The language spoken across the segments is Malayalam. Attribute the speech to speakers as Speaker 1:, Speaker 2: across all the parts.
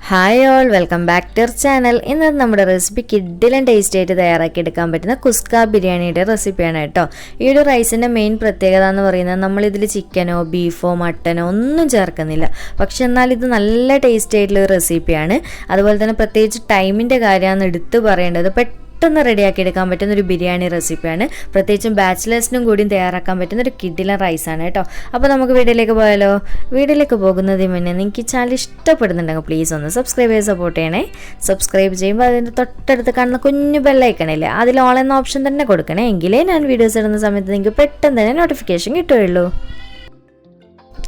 Speaker 1: Hi all, welcome back to our channel. ഇന്ന് നമ്മുടെ റെസിപ്പി കിഡിലും ടേസ്റ്റ് ആയിട്ട് തയ്യാറാക്കി എടുക്കാൻ പറ്റുന്ന കുസ്ക ബിരിയാണിയുടെ റെസിപ്പിയാണ് കേട്ടോ. ഈ ഒരു റൈസിൻ്റെ മെയിൻ പ്രത്യേകത എന്ന് പറയുന്നത് നമ്മളിതിൽ ചിക്കനോ ബീഫോ മട്ടനോ ഒന്നും ചേർക്കുന്നില്ല. പക്ഷെ എന്നാൽ ഇത് നല്ല ടേസ്റ്റ് ആയിട്ടുള്ള ഒരു റെസിപ്പിയാണ്. അതുപോലെ തന്നെ പ്രത്യേകിച്ച് ടൈമിൻ്റെ കാര്യമാണ് എടുത്തു പറയേണ്ടത്. പെട്ടെന്ന് റെഡിയാക്കി എടുക്കാൻ പറ്റുന്ന ഒരു ബിരിയാണി റെസിപ്പിയാണ്. പ്രത്യേകിച്ചും ബാച്ചിലേഴ്സിനും കൂടിയും തയ്യാറാക്കാൻ പറ്റുന്ന ഒരു കിഡിലൻ റൈസാണ് കേട്ടോ. അപ്പോൾ നമുക്ക് വീഡിയോയിലേക്ക് പോയാലോ? വീഡിയോയിലേക്ക് പോകുന്നതിന് മുന്നേ നിങ്ങൾക്ക് ഈ ചാനൽ ഇഷ്ടപ്പെടുന്നുണ്ടെങ്കിൽ പ്ലീസ് ഒന്ന് സബ്സ്ക്രൈബ് ചെയ്ത് സപ്പോർട്ട് ചെയ്യണേ. സബ്സ്ക്രൈബ് ചെയ്യുമ്പോൾ അതിൻ്റെ തൊട്ടടുത്ത് കാണുന്ന കുഞ്ഞു ബെല്ലൈക്കണില്ലേ, അതിൽ ഓൾ എന്ന ഓപ്ഷൻ തന്നെ കൊടുക്കണേ. എങ്കിലേ ഞാൻ വീഡിയോസ് ഇടുന്ന സമയത്ത് നിങ്ങൾക്ക് പെട്ടെന്ന് തന്നെ നോട്ടിഫിക്കേഷൻ കിട്ടുകയുള്ളൂ.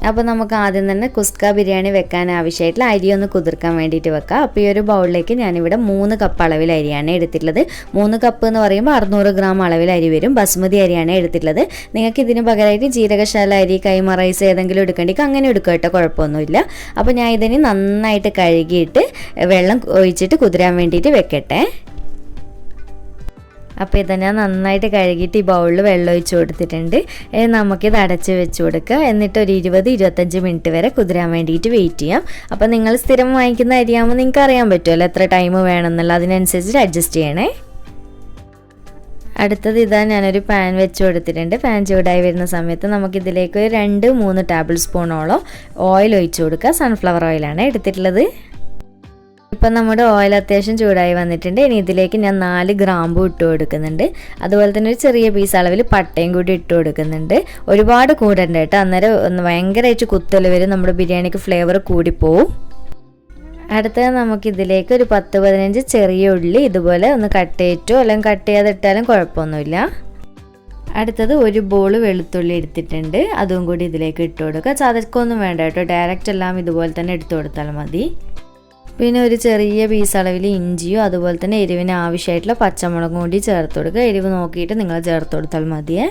Speaker 1: അപ്പോൾ നമുക്ക് ആദ്യം തന്നെ കുസ്ക ബിരിയാണി വെക്കാൻ ആവശ്യമായിട്ടുള്ള അരി ഒന്ന് കുതിർക്കാൻ വേണ്ടിയിട്ട് വെക്കാം. അപ്പോൾ ഈ ഒരു ബൗളിലേക്ക് ഞാനിവിടെ 3 കപ്പ് അളവിൽ അരിയാണ് എടുത്തിട്ടുള്ളത്. 3 കപ്പ് എന്ന് പറയുമ്പോൾ 600 ഗ്രാം അളവിൽ അരി വരും. ബസ്മതി അരിയാണ് എടുത്തിട്ടുള്ളത്. നിങ്ങൾക്ക് ഇതിന് പകരമായിട്ട് ജീരകശാല അരി, കൈമ റൈസ് ഏതെങ്കിലും എടുക്കണ്ടെങ്കിൽ അങ്ങനെ എടുക്കുക കേട്ടോ, കുഴപ്പമൊന്നുമില്ല. അപ്പോൾ ഞാൻ ഇതിന് നന്നായിട്ട് കഴുകിയിട്ട് വെള്ളം ഒഴിച്ചിട്ട് കുതിരാൻ വേണ്ടിയിട്ട് വെക്കട്ടെ. അപ്പോൾ ഇത് ഞാൻ നന്നായിട്ട് കഴുകിയിട്ട് ഈ ബൗളിൽ വെള്ളം ഒഴിച്ച് കൊടുത്തിട്ടുണ്ട്. നമുക്കിത് അടച്ച് വെച്ച് കൊടുക്കുക. എന്നിട്ട് ഒരു 20-25 മിനിറ്റ് വരെ കുതിരാൻ വേണ്ടിയിട്ട് വെയിറ്റ് ചെയ്യാം. അപ്പോൾ നിങ്ങൾ സ്ഥിരം വാങ്ങിക്കുന്ന അരിയാകുമ്പോൾ നിങ്ങൾക്ക് അറിയാൻ പറ്റുമല്ലോ എത്ര ടൈം വേണമെന്നുള്ള, അതിനനുസരിച്ച് അഡ്ജസ്റ്റ് ചെയ്യണേ. അടുത്തത് ഇതാ ഞാനൊരു പാൻ വെച്ച് കൊടുത്തിട്ടുണ്ട്. പാൻ ചൂടായി വരുന്ന സമയത്ത് നമുക്കിതിലേക്ക് 2-3 ടേബിൾ സ്പൂണോളം ഓയിൽ ഒഴിച്ച് കൊടുക്കുക. സൺഫ്ലവർ ഓയിലാണ് എടുത്തിട്ടുള്ളത്. ഇപ്പം നമ്മുടെ ഓയിൽ അത്യാവശ്യം ചൂടായി വന്നിട്ടുണ്ട്. ഇനി ഇതിലേക്ക് ഞാൻ 4 ഗ്രാമ്പു ഇട്ട് കൊടുക്കുന്നുണ്ട്. അതുപോലെ തന്നെ ഒരു ചെറിയ പീസ് അളവിൽ പട്ടയും കൂടി ഇട്ട് കൊടുക്കുന്നുണ്ട്. ഒരുപാട് കൂടണ്ട കേട്ടോ, അന്നേരം ഭയങ്കരമായിട്ട് കുത്തൽ വരും, നമ്മുടെ ബിരിയാണിക്ക് ഫ്ലേവർ കൂടിപ്പോവും. അടുത്തത് നമുക്കിതിലേക്ക് ഒരു 10-15 ചെറിയ ഉള്ളി ഇതുപോലെ ഒന്ന് കട്ട് ചെയ്തിട്ടോ അല്ലെങ്കിൽ കട്ട് ചെയ്യാതിട്ടാലും കുഴപ്പമൊന്നുമില്ല. അടുത്തത് ഒരു ബോൾ വെളുത്തുള്ളി എടുത്തിട്ടുണ്ട്. അതും കൂടി ഇതിലേക്ക് ഇട്ട് കൊടുക്കുക. ചതക്കൊന്നും വേണ്ട കേട്ടോ, ഡയറക്റ്റ് എല്ലാം ഇതുപോലെ തന്നെ എടുത്തു കൊടുത്താൽ മതി. പിന്നെ ഒരു ചെറിയ പീസ് അളവിൽ ഇഞ്ചിയും അതുപോലെ തന്നെ എരിവിന് ആവശ്യമായിട്ടുള്ള പച്ചമുളകും കൂടി ചേർത്ത് കൊടുക്കുക. എരിവ് നോക്കിയിട്ട് നിങ്ങൾ ചേർത്ത് കൊടുത്താൽ മതിയേ.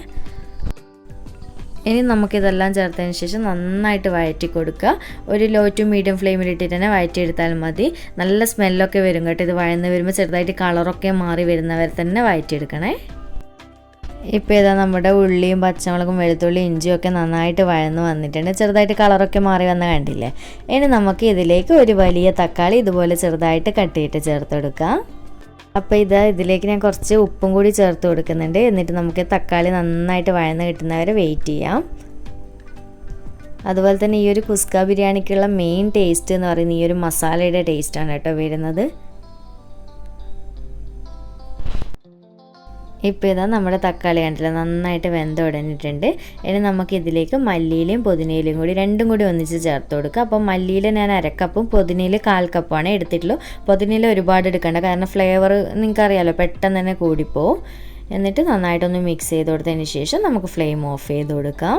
Speaker 1: ഇനി നമുക്കിതെല്ലാം ചേർത്തതിന് ശേഷം നന്നായിട്ട് വഴറ്റി കൊടുക്കുക. ഒരു ലോ ടു മീഡിയം ഫ്ലെയിമിലിട്ടിട്ട് തന്നെ വഴറ്റിയെടുത്താൽ മതി. നല്ല സ്മെല്ലൊക്കെ വരും കേട്ടോ. ഇത് വഴന്ന് വരുമ്പോൾ ചെറുതായിട്ട് കളറൊക്കെ മാറി വരുന്നവരെ തന്നെ വഴറ്റിയെടുക്കണേ. ഇപ്പോൾ ഇതാ നമ്മുടെ ഉള്ളിയും പച്ചമുളകും വെളുത്തുള്ളി ഇഞ്ചിയും ഒക്കെ നന്നായിട്ട് വഴന്ന് വന്നിട്ടുണ്ട്. ചെറുതായിട്ട് കളറൊക്കെ മാറി വന്ന കണ്ടില്ലേ. ഇനി നമുക്ക് ഇതിലേക്ക് ഒരു വലിയ തക്കാളി ഇതുപോലെ ചെറുതായിട്ട് കട്ട് ചെയ്തിട്ട് ചേർത്ത് കൊടുക്കാം. അപ്പോൾ ഇതിലേക്ക് ഞാൻ കുറച്ച് ഉപ്പും കൂടി ചേർത്ത് കൊടുക്കുന്നുണ്ട്. എന്നിട്ട് നമുക്ക് തക്കാളി നന്നായിട്ട് വഴന്ന് കിട്ടുന്നവരെ വെയിറ്റ് ചെയ്യാം. അതുപോലെ തന്നെ ഈ ഒരു കുസ്ക ബിരിയാണിക്കുള്ള മെയിൻ ടേസ്റ്റ് എന്ന് പറയുന്നത് ഈ ഒരു മസാലയുടെ ടേസ്റ്റാണ് കേട്ടോ വരുന്നത്. ഇപ്പോൾ ഇതാ നമ്മുടെ തക്കാളി കണ്ടില്ല നന്നായിട്ട് വെന്ത് ഉടഞ്ഞിട്ടുണ്ട്. ഇനി നമുക്കിതിലേക്ക് മല്ലിയിലയും പുതിനയിലും കൂടി രണ്ടും കൂടി ഒന്നിച്ച് ചേർത്ത് കൊടുക്കുക. അപ്പോൾ മല്ലിയിൽ ഞാൻ 1/2 കപ്പും പുതിനയിൽ 1/4 കപ്പാണ് എടുത്തിട്ടുള്ളൂ. പുതിനയിൽ ഒരുപാട് എടുക്കേണ്ട, കാരണം ഫ്ലേവർ നിങ്ങൾക്കറിയാമല്ലോ പെട്ടെന്ന് തന്നെ കൂടിപ്പോവും. എന്നിട്ട് നന്നായിട്ടൊന്ന് മിക്സ് ചെയ്ത് കൊടുത്തതിന് ശേഷം നമുക്ക് ഫ്ലെയിം ഓഫ് ചെയ്ത് കൊടുക്കാം.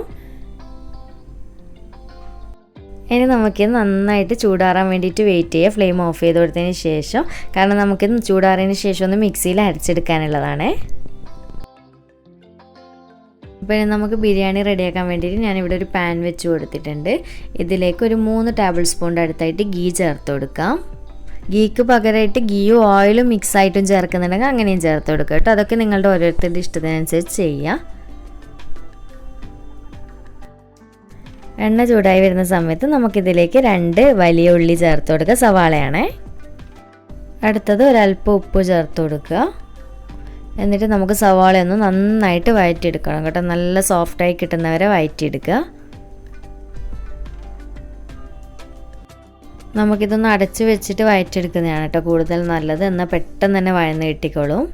Speaker 1: ഇനി നമുക്കിത് നന്നായിട്ട് ചൂടാറാൻ വേണ്ടിയിട്ട് വെയിറ്റ് ചെയ്യുക, ഫ്ലെയിം ഓഫ് ചെയ്ത് കൊടുത്തതിന് ശേഷം. കാരണം നമുക്കിത് ചൂടാറിയതിന് ശേഷം ഒന്ന് മിക്സിയിൽ അരച്ചെടുക്കാനുള്ളതാണ്. അപ്പോൾ നമുക്ക് ബിരിയാണി റെഡിയാക്കാൻ വേണ്ടിയിട്ട് ഞാനിവിടെ ഒരു പാൻ വെച്ച് കൊടുത്തിട്ടുണ്ട്. ഇതിലേക്ക് ഒരു 3 ടേബിൾ സ്പൂണിൻ്റെ അടുത്തായിട്ട് ഗീ ചേർത്ത് കൊടുക്കാം. ഗീക്ക് പകരമായിട്ട് ഗീയും ഓയിലും മിക്സ് ആയിട്ടും ചേർക്കുന്നുണ്ടെങ്കിൽ അങ്ങനെയും ചേർത്ത് കൊടുക്കുക കേട്ടോ. അതൊക്കെ നിങ്ങളുടെ ഓരോരുത്തരുടെ ഇഷ്ടത്തിനനുസരിച്ച് ചെയ്യുക. എണ്ണ ചൂടായി വരുന്ന സമയത്ത് നമുക്കിതിലേക്ക് 2 വലിയ ഉള്ളി ചേർത്ത് കൊടുക്കുക. സവാളയാണേ. അടുത്തത് ഒരല്പം ഉപ്പ് ചേർത്ത് കൊടുക്കുക. എന്നിട്ട് നമുക്ക് സവാളയൊന്ന് നന്നായിട്ട് വഴറ്റിയെടുക്കണം കേട്ടോ. നല്ല സോഫ്റ്റായി കിട്ടുന്നവരെ വഴറ്റിയെടുക്കുക. നമുക്കിതൊന്ന് അടച്ച് വെച്ചിട്ട് വഴറ്റിയെടുക്കുന്നതാണ് കേട്ടോ കൂടുതൽ നല്ലത്, എന്നാൽ പെട്ടെന്ന് തന്നെ വഴന്ന് കിട്ടിക്കോളും.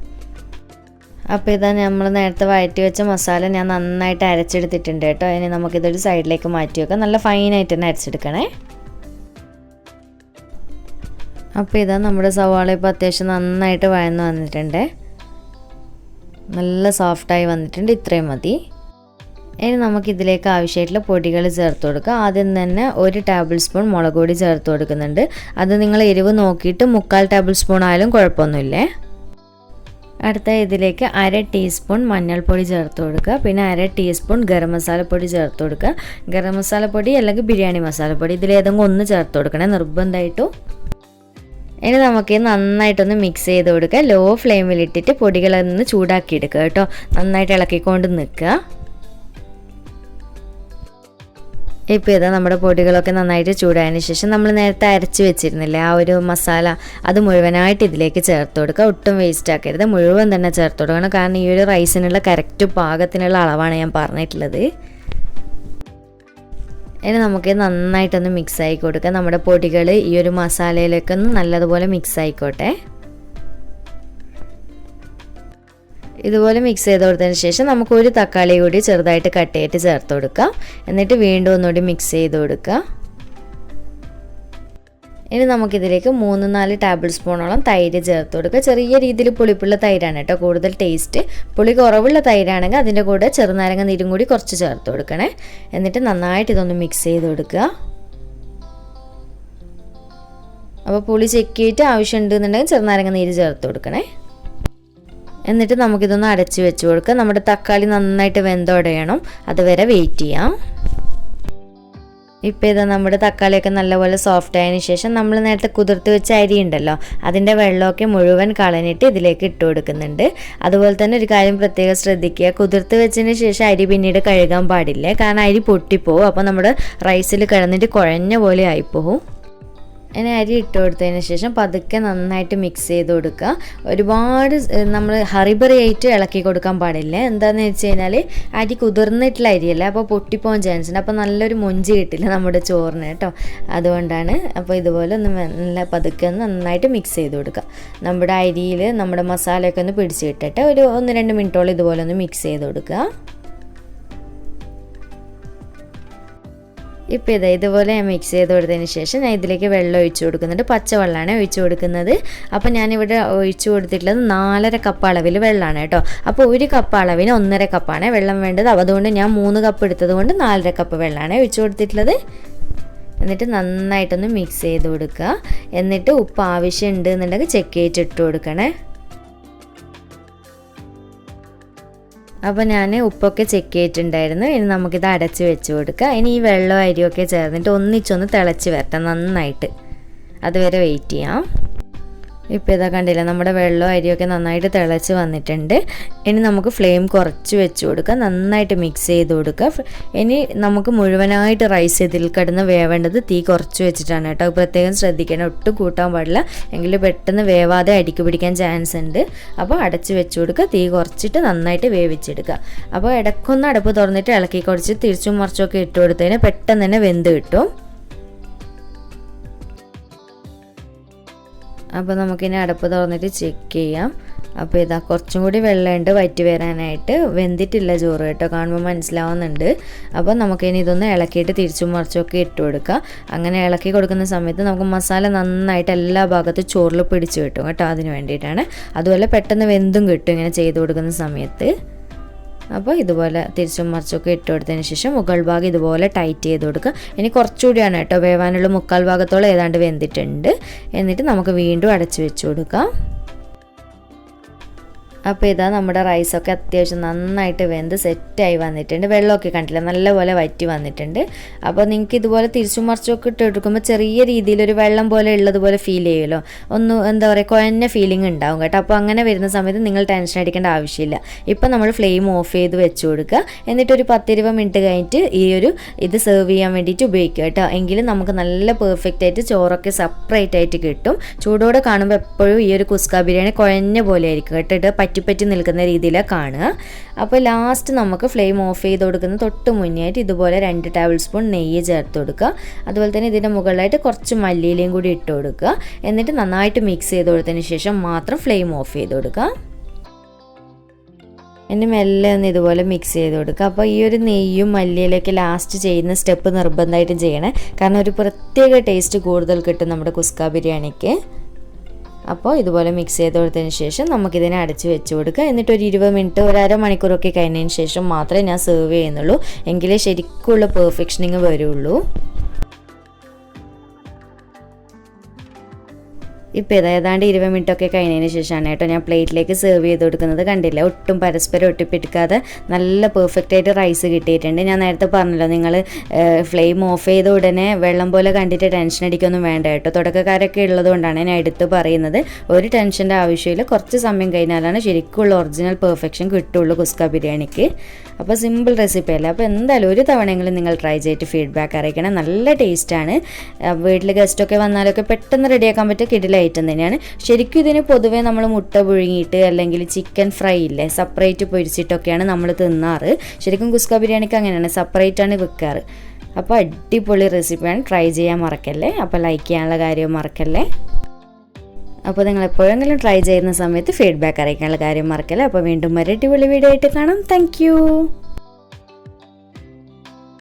Speaker 1: അപ്പോൾ ഇതാ നമ്മൾ നേരത്തെ വഴറ്റി വെച്ച മസാല ഞാൻ നന്നായിട്ട് അരച്ചെടുത്തിട്ടുണ്ട് കേട്ടോ. ഇനി നമുക്കിതൊരു സൈഡിലേക്ക് മാറ്റി വെക്കാം. നല്ല ഫൈനായിട്ട് തന്നെ അരച്ചെടുക്കണേ. അപ്പോൾ ഇതാ നമ്മുടെ സവാള ഇപ്പോൾ അത്യാവശ്യം നന്നായിട്ട് വഴന്ന് വന്നിട്ടുണ്ട്. നല്ല സോഫ്റ്റായി വന്നിട്ടുണ്ട്. ഇത്രയും മതി. ഇനി നമുക്കിതിലേക്ക് ആവശ്യമായിട്ടുള്ള പൊടികൾ ചേർത്ത് കൊടുക്കുക. ആദ്യം തന്നെ 1 ടേബിൾ സ്പൂൺ മുളക് പൊടി ചേർത്ത് കൊടുക്കുന്നുണ്ട്. അത് നിങ്ങൾ എരിവ് നോക്കിയിട്ട് 3/4 ടേബിൾ സ്പൂൺ ആയാലും കുഴപ്പമൊന്നുമില്ലേ. അടുത്ത ഇതിലേക്ക് 1/2 ടീസ്പൂൺ മഞ്ഞൾപ്പൊടി ചേർത്ത് കൊടുക്കുക. പിന്നെ 1/2 ടീസ്പൂൺ ഗരം മസാലപ്പൊടി ചേർത്ത് കൊടുക്കുക. ഗരം മസാലപ്പൊടി അല്ലെങ്കിൽ ബിരിയാണി മസാലപ്പൊടി ഇതിലേതെങ്കിലും ഒന്ന് ചേർത്ത് കൊടുക്കണേ നിർബന്ധമായിട്ടും. ഇനി നമുക്ക് നന്നായിട്ടൊന്ന് മിക്സ് ചെയ്ത് കൊടുക്കുക. ലോ ഫ്ലെയിമിലിട്ടിട്ട് പൊടികളൊന്ന് ചൂടാക്കി എടുക്കുക കേട്ടോ. നന്നായിട്ട് ഇളക്കിക്കൊണ്ട് നിൽക്കുക. ഇപ്പോൾ ഇതാ നമ്മുടെ പൊടികളൊക്കെ നന്നായിട്ട് ചൂടായതിന് ശേഷം നമ്മൾ നേരത്തെ അരച്ച് വെച്ചിരുന്നില്ലേ ആ ഒരു മസാല, അത് മുഴുവനായിട്ട് ഇതിലേക്ക് ചേർത്ത് കൊടുക്കുക. ഒട്ടും വേസ്റ്റ് ആക്കരുത്, മുഴുവൻ തന്നെ ചേർത്ത് കൊടുക്കണം. കാരണം ഈ ഒരു റൈസിനുള്ള കറക്റ്റ് പാകത്തിനുള്ള അളവാണ് ഞാൻ പറഞ്ഞിട്ടുള്ളത്. ഇനി നമുക്ക് നന്നായിട്ടൊന്ന് മിക്സ് ആക്കി കൊടുക്കുക. നമ്മുടെ പൊടികൾ ഈ ഒരു മസാലയിലേക്കൊന്ന് നല്ലതുപോലെ മിക്സ് ആയിക്കോട്ടെ. ഇതുപോലെ മിക്സ് ചെയ്ത് കൊടുത്തതിന് ശേഷം നമുക്ക് ഒരു തക്കാളി കൂടി ചെറുതായിട്ട് കട്ട് ചെയ്തിട്ട് ചേർത്ത് കൊടുക്കാം. എന്നിട്ട് വീണ്ടും ഒന്നുകൂടി മിക്സ് ചെയ്ത് കൊടുക്കുക. ഇനി നമുക്കിതിലേക്ക് 3-4 ടേബിൾ സ്പൂണോളം തൈര് ചേർത്ത് കൊടുക്കുക. ചെറിയ രീതിയിൽ പുളിപ്പുള്ള തൈരാണ് കേട്ടോ കൂടുതൽ ടേസ്റ്റ്. പുളി കുറവുള്ള തൈരാണെങ്കിൽ അതിൻ്റെ കൂടെ ചെറുനാരങ്ങ നീരും കൂടി കുറച്ച് ചേർത്ത് കൊടുക്കണേ. എന്നിട്ട് നന്നായിട്ട് ഇതൊന്ന് മിക്സ് ചെയ്ത് കൊടുക്കുക. അപ്പോൾ പുളി ചെക്ക് ചെയ്തിട്ട് ആവശ്യമുണ്ടെന്നുണ്ടെങ്കിൽ ചെറുനാരങ്ങ നീര് ചേർത്ത് കൊടുക്കണേ. എന്നിട്ട് നമുക്കിതൊന്ന് അടച്ച് വെച്ച് കൊടുക്കുക. നമ്മുടെ തക്കാളി നന്നായിട്ട് വെന്തുടയണം, അതുവരെ വെയിറ്റ് ചെയ്യാം. ഇപ്പോൾ ഇതാ നമ്മുടെ തക്കാളിയൊക്കെ നല്ലപോലെ സോഫ്റ്റ് ആയതിനു ശേഷം നമ്മൾ നേരത്തെ കുതിർത്ത് വെച്ച അരി ഉണ്ടല്ലോ, അതിൻ്റെ വെള്ളമൊക്കെ മുഴുവൻ കളഞ്ഞിട്ട് ഇതിലേക്ക് ഇട്ട് കൊടുക്കുന്നുണ്ട്. അതുപോലെ തന്നെ ഒരു കാര്യം പ്രത്യേകം ശ്രദ്ധിക്കുക, കുതിർത്ത് വെച്ചതിന് ശേഷം അരി പിന്നീട് കഴുകാൻ പാടില്ല. കാരണം അരി പൊട്ടിപ്പോവും. അപ്പോൾ നമ്മുടെ റൈസിൽ കിടന്നിട്ട് കുഴഞ്ഞ പോലെ ആയിപ്പോവും. ഇനി അരി ഇട്ട് കൊടുത്തതിന് ശേഷം പതുക്കെ നന്നായിട്ട് മിക്സ് ചെയ്ത് കൊടുക്കുക. ഒരുപാട് നമ്മൾ ഹറിബറി ആയിട്ട് ഇളക്കി കൊടുക്കാൻ പാടില്ല. എന്താണെന്ന് വെച്ച് കഴിഞ്ഞാൽ അരി കുതിർന്നിട്ടുള്ള അരിയല്ല, അപ്പോൾ പൊട്ടിപ്പോകാൻ ചാൻസ് ഉണ്ട്. അപ്പോൾ നല്ലൊരു മൊഞ്ചി കിട്ടില്ല നമ്മുടെ ചോറിന് കേട്ടോ. അതുകൊണ്ടാണ്. അപ്പോൾ ഇതുപോലെ ഒന്ന് നല്ല പതുക്കെ ഒന്ന് നന്നായിട്ട് മിക്സ് ചെയ്ത് കൊടുക്കുക. നമ്മുടെ അരിയിൽ നമ്മുടെ മസാലയൊക്കെ ഒന്ന് പിടിച്ച് കിട്ടിട്ട് ഒരു 1-2 മിനിറ്റോളം ഇതുപോലെ ഒന്ന് മിക്സ് ചെയ്ത് കൊടുക്കുക. ഇപ്പോൾ ഇതുപോലെ ഞാൻ മിക്സ് ചെയ്ത് കൊടുത്തതിന് ശേഷം ഞാൻ ഇതിലേക്ക് വെള്ളം ഒഴിച്ചു കൊടുക്കുന്നുണ്ട്. പച്ചവെള്ളമാണ് ഒഴിച്ചു കൊടുക്കുന്നത്. അപ്പോൾ ഞാനിവിടെ ഒഴിച്ചു കൊടുത്തിട്ടുള്ളത് 4.5 കപ്പ് അളവിൽ വെള്ളമാണ് കേട്ടോ. അപ്പോൾ 1 കപ്പ് അളവിന് 1.5 കപ്പാണ് വെള്ളം വേണ്ടത്. അതുകൊണ്ട് ഞാൻ 3 കപ്പ് എടുത്തത് കൊണ്ട് 4.5 കപ്പ് വെള്ളമാണ് ഒഴിച്ചു കൊടുത്തിട്ടുള്ളത്. എന്നിട്ട് നന്നായിട്ടൊന്ന് മിക്സ് ചെയ്ത് കൊടുക്കുക. എന്നിട്ട് ഉപ്പ് ആവശ്യമുണ്ട് എന്നുണ്ടെങ്കിൽ ചെക്ക് ചെയ്തിട്ട് കൊടുക്കണേ. അപ്പോൾ ഞാൻ ഉപ്പൊക്കെ ചെക്ക് ചെയ്തിട്ടുണ്ടായിരുന്നു. ഇനി നമുക്കിത് അടച്ച് വെച്ച് കൊടുക്കുക. ഇനി ഈ വെള്ളവും അരിയൊക്കെ ചേർന്നിട്ട് ഒന്നിച്ചൊന്ന് തിളച്ച് വരട്ടെ നന്നായിട്ട്, അതുവരെ വെയിറ്റ് ചെയ്യാം. ഇപ്പോൾ ഇതാ കണ്ടില്ല, നമ്മുടെ വെള്ളവും അരിയൊക്കെ നന്നായിട്ട് തിളച്ച് വന്നിട്ടുണ്ട്. ഇനി നമുക്ക് ഫ്ലെയിം കുറച്ച് വെച്ച് കൊടുക്കുക. നന്നായിട്ട് മിക്സ് ചെയ്ത് കൊടുക്കുക. ഇനി നമുക്ക് മുഴുവനായിട്ട് റൈസ് ഇതിൽ കിടന്ന് വേവേണ്ടത് തീ കുറച്ച് വെച്ചിട്ടാണ് കേട്ടോ. പ്രത്യേകം ശ്രദ്ധിക്കണം, ഒട്ടും കൂട്ടാൻ പാടില്ല, എങ്കിൽ പെട്ടെന്ന് വേവാതെ അടിക്ക് പിടിക്കാൻ ചാൻസ് ഉണ്ട്. അപ്പോൾ അടച്ച് വെച്ച് കൊടുക്കുക. തീ കുറച്ചിട്ട് നന്നായിട്ട് വേവിച്ചെടുക്കുക. അപ്പോൾ ഇടയ്ക്കൊന്ന് അടുപ്പ് തുറന്നിട്ട് ഇളക്കി കുറച്ച് തിരിച്ചും മറിച്ചൊക്കെ ഇട്ട് കൊടുത്തതിന് പെട്ടെന്ന് തന്നെ വെന്ത് കിട്ടും. അപ്പോൾ നമുക്കിനി അടുപ്പ് തുറന്നിട്ട് ചെക്ക് ചെയ്യാം. അപ്പോൾ ഇതാ കുറച്ചും കൂടി വെള്ളമുണ്ട് വറ്റി വരാനായിട്ട്. വെന്തിട്ടില്ല ചോറ് കേട്ടോ, കാണുമ്പോൾ മനസ്സിലാവുന്നുണ്ട്. അപ്പോൾ നമുക്കിനി ഇതൊന്ന് ഇളക്കിയിട്ട് തിരിച്ചും മറിച്ചൊക്കെ ഇട്ട് കൊടുക്കുക. അങ്ങനെ ഇളക്കി കൊടുക്കുന്ന സമയത്ത് നമുക്ക് മസാല നന്നായിട്ട് എല്ലാ ഭാഗത്തും ചോറിൽ പിടിച്ച് കിട്ടും കേട്ടോ. അതിന് വേണ്ടിയിട്ടാണ്. അതുപോലെ പെട്ടെന്ന് വെന്തും കിട്ടും ഇങ്ങനെ ചെയ്ത് കൊടുക്കുന്ന സമയത്ത്. അപ്പോൾ ഇതുപോലെ തിരിച്ചും മറിച്ചൊക്കെ ഇട്ട് കൊടുത്തതിന് ശേഷം മുകൾ ഭാഗം ഇതുപോലെ ടൈറ്റ് ചെയ്ത് കൊടുക്കുക. ഇനി കുറച്ചുകൂടിയാണ് കേട്ടോ വേവാനുള്ള, 1/4 ഭാഗത്തോളം ഏതാണ്ട് വെന്തിട്ടുണ്ട്. എന്നിട്ട് നമുക്ക് വീണ്ടും അടച്ചു വെച്ച് കൊടുക്കാം. അപ്പോൾ ഇതാ നമ്മുടെ റൈസൊക്കെ അത്യാവശ്യം നന്നായിട്ട് വെന്ത് സെറ്റായി വന്നിട്ടുണ്ട്. വെള്ളമൊക്കെ കണ്ടില്ല, നല്ലപോലെ വറ്റി വന്നിട്ടുണ്ട്. അപ്പോൾ നിങ്ങൾക്ക് ഇതുപോലെ തിരിച്ചും മറിച്ചൊക്കെ ഇട്ട് കൊടുക്കുമ്പോൾ ചെറിയ രീതിയിലൊരു വെള്ളം പോലെ ഉള്ളതുപോലെ ഫീൽ ചെയ്യുമല്ലോ, ഒന്ന് എന്താ പറയുക കുഴഞ്ഞ ഫീലിംഗ് ഉണ്ടാവും കേട്ടോ. അപ്പോൾ അങ്ങനെ വരുന്ന സമയത്ത് നിങ്ങൾ ടെൻഷൻ അടിക്കേണ്ട ആവശ്യമില്ല. ഇപ്പോൾ നമ്മൾ ഫ്ലെയിം ഓഫ് ചെയ്ത് വെച്ച് കൊടുക്കുക. എന്നിട്ടൊരു 10-20 മിനിറ്റ് കഴിഞ്ഞിട്ട് ഇത് സെർവ് ചെയ്യാൻ വേണ്ടിയിട്ട് ഉപയോഗിക്കുക കേട്ടോ. എങ്കിലും നമുക്ക് നല്ല പെർഫെക്റ്റ് ആയിട്ട് ചോറൊക്കെ സെപ്പറേറ്റ് ആയിട്ട് കിട്ടും. ചൂടോടെ കാണുമ്പോൾ എപ്പോഴും ഈ ഒരു കുസ്ക ബിരിയാണി കുഴഞ്ഞ പോലെ ആയിരിക്കും കേട്ടോ, പറ്റി നിൽക്കുന്ന രീതിയിലാണ് കാണുക. അപ്പോൾ ലാസ്റ്റ് നമുക്ക് ഫ്ലെയിം ഓഫ് ചെയ്ത് കൊടുക്കുന്ന തൊട്ട് മുന്നേയായിട്ട് ഇതുപോലെ 2 ടേബിൾ സ്പൂൺ നെയ്യ് ചേർത്ത് കൊടുക്കുക. അതുപോലെ തന്നെ ഇതിൻ്റെ മുകളിലായിട്ട് കുറച്ച് മല്ലിയിലയും കൂടി ഇട്ട് കൊടുക്കുക. എന്നിട്ട് നന്നായിട്ട് മിക്സ് ചെയ്ത് കൊടുത്തതിന് ശേഷം മാത്രം ഫ്ലെയിം ഓഫ് ചെയ്ത് കൊടുക്കുക. ഇനി മെല്ലെ ഒന്ന് ഇതുപോലെ മിക്സ് ചെയ്ത് കൊടുക്കുക. അപ്പോൾ ഈ ഒരു നെയ്യും മല്ലിയിലൊക്കെ ലാസ്റ്റ് ചെയ്യുന്ന സ്റ്റെപ്പ് നിർബന്ധമായിട്ടും ചെയ്യണേ, കാരണം ഒരു പ്രത്യേക ടേസ്റ്റ് കൂടുതൽ കിട്ടും നമ്മുടെ കുസ്ക ബിരിയാണിക്ക്. അപ്പോൾ ഇതുപോലെ മിക്സ് ചെയ്ത് കൊടുത്തതിന് ശേഷം നമുക്കിതിനെ അടച്ച് വെച്ച് കൊടുക്കുക. എന്നിട്ട് ഒരു 20 മിനിറ്റ്, ഒരു അരമണിക്കൂറൊക്കെ കഴിഞ്ഞതിന് ശേഷം മാത്രമേ ഞാൻ സെർവ് ചെയ്യുന്നുള്ളൂ, എങ്കിലേ ശരിക്കുള്ള പെർഫെക്ഷനിങ് വരുള്ളൂ. ഇപ്പോൾ ഏതാണ്ട് 20 മിനിറ്റൊക്കെ കഴിഞ്ഞതിന് ശേഷമാണ് കേട്ടോ ഞാൻ പ്ലേറ്റിലേക്ക് സെർവ് ചെയ്ത് കൊടുക്കുന്നത്. കണ്ടില്ല, ഒട്ടും പരസ്പരം ഒട്ടിപ്പിടിക്കാതെ നല്ല പെർഫെക്റ്റ് ആയിട്ട് റൈസ് കിട്ടിയിട്ടുണ്ട്. ഞാൻ നേരത്തെ പറഞ്ഞല്ലോ, നിങ്ങൾ ഫ്ലെയിം ഓഫ് ചെയ്ത ഉടനെ വെള്ളം പോലെ കണ്ടിട്ട് ടെൻഷൻ അടിക്കൊന്നും വേണ്ട കേട്ടോ. തുടക്കക്കാരൊക്കെ ഉള്ളതുകൊണ്ടാണ് ഞാൻ എടുത്ത് പറയുന്നത്. ഒരു ടെൻഷൻ്റെ ആവശ്യമില്ല. കുറച്ച് സമയം കഴിഞ്ഞാലാണ് ശരിക്കുള്ള ഒറിജിനൽ പെർഫെക്ഷൻ കിട്ടുള്ളൂ കുസ്ക ബിരിയാണിക്ക്. അപ്പോൾ സിമ്പിൾ റെസിപ്പി അല്ല. അപ്പോൾ എന്തായാലും ഒരു തവണയെങ്കിലും നിങ്ങൾ ട്രൈ ചെയ്തിട്ട് ഫീഡ്ബാക്ക് അറിയിക്കണം. നല്ല ടേസ്റ്റാണ്. വീട്ടിൽ ഗസ്റ്റൊക്കെ വന്നാലൊക്കെ പെട്ടെന്ന് റെഡിയാക്കാൻ പറ്റിയ കിടില ഐറ്റം തന്നെയാണ്. ശരിക്കും ഇതിന് പൊതുവേ നമ്മൾ മുട്ട പുഴുങ്ങിയിട്ട് അല്ലെങ്കിൽ ചിക്കൻ ഫ്രൈ ഇല്ലേ സെപ്പറേറ്റ് പൊരിച്ചിട്ടൊക്കെയാണ് നമ്മൾ തിന്നാറ്. ശരിക്കും കുസ്ക ബിരിയാണിക്ക് അങ്ങനെയാണ്, സെപ്പറേറ്റാണ് വെക്കാറ്. അപ്പോൾ അടിപൊളി റെസിപ്പിയാണ്, ട്രൈ ചെയ്യാൻ മറക്കല്ലേ. അപ്പോൾ ലൈക്ക് ചെയ്യാനുള്ള കാര്യം മറക്കല്ലേ. അപ്പോൾ നിങ്ങൾ എപ്പോഴെങ്കിലും ട്രൈ ചെയ്യുന്ന സമയത്ത് ഫീഡ്ബാക്ക് അറിയിക്കാനുള്ള കാര്യം മറക്കല്ലേ. അപ്പോൾ വീണ്ടും ഒരു അടിപൊളി വീഡിയോ ആയിട്ട് കാണാം. താങ്ക്